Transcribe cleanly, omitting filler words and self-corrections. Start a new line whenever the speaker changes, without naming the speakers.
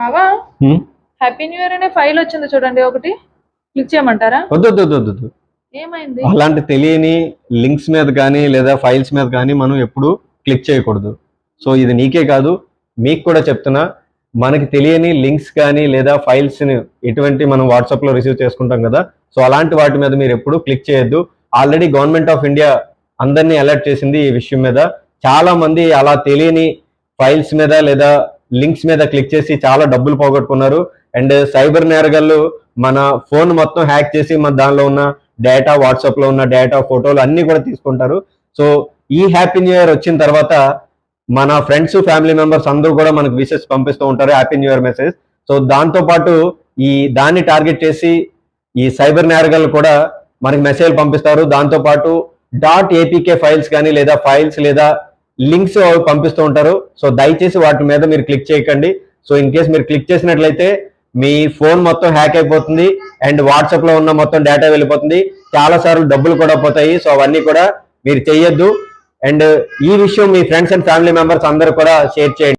బావా happy new year అనే file వచ్చింది చూడండి, ఒకటి క్లిక్ చేయమంటారా?
వద్దు.
ఏమైంది?
అలాంటి తెలియని లింక్స్ మీద కానీ లేదా ఫైల్స్ మీద కానీ మనం ఎప్పుడు క్లిక్ చేయకూడదు. సో ఇది నీకే కాదు, మీకు కూడా చెప్తున్నా. మనకి తెలియని లింక్స్ కానీ లేదా ఫైల్స్ని ఎటువంటి మనం వాట్సాప్లో రిసీవ్ చేసుకుంటాం కదా, సో అలాంటి వాటి మీద మీరు ఎప్పుడు క్లిక్ చేయొద్దు. ఆల్రెడీ గవర్నమెంట్ ఆఫ్ ఇండియా అందరినీ అలర్ట్ చేసింది ఈ విషయం మీద. చాలా మంది అలా తెలియని ఫైల్స్ మీద లేదా లింక్స్ మీద క్లిక్ చేసి చాలా డబ్బులు పోగొట్టుకున్నారు. అండ్ సైబర్ నేరగాళ్ళు మన ఫోన్ మొత్తం హ్యాక్ చేసి మన దానిలో ఉన్న డేటా, వాట్సాప్లో ఉన్న డేటా, ఫోటోలు అన్నీ కూడా తీసుకుంటారు. సో ఈ హ్యాపీ న్యూ ఇయర్ వచ్చిన తర్వాత మన ఫ్రెండ్స్, ఫ్యామిలీ మెంబర్స్ అందరూ కూడా మనకు విషెస్ పంపిస్తూ ఉంటారు, happy new year message. So దాంతోపాటు దాన్ని టార్గెట్ చేసి ఈ సైబర్ నేరగాళ్ళు కూడా మనకి మెసేజ్ పంపిస్తారు. దాంతోపాటు .apk ఫైల్స్ కానీ లేదా ఫైల్స్ లేదా లింక్స్ పంపిస్తూ ఉంటారు. సో దయచేసి వాటి మీద మీరు క్లిక్ చేయకండి. సో ఇన్ కేస్ మీరు క్లిక్ చేసినట్లయితే మీ ఫోన్ మొత్తం హ్యాక్ అయిపోతుంది అండ్ వాట్సాప్ లో ఉన్న మొత్తం డేటా వెళ్ళిపోతుంది, చాలా సార్లు డబ్బులు కూడా పోతాయి. సో అవన్నీ కూడా మీరు చెయ్యొద్దు. అండ్ ఈ విషయం మీ ఫ్రెండ్స్ అండ్ ఫ్యామిలీ మెంబర్స్ అందరూ కూడా షేర్ చేయండి.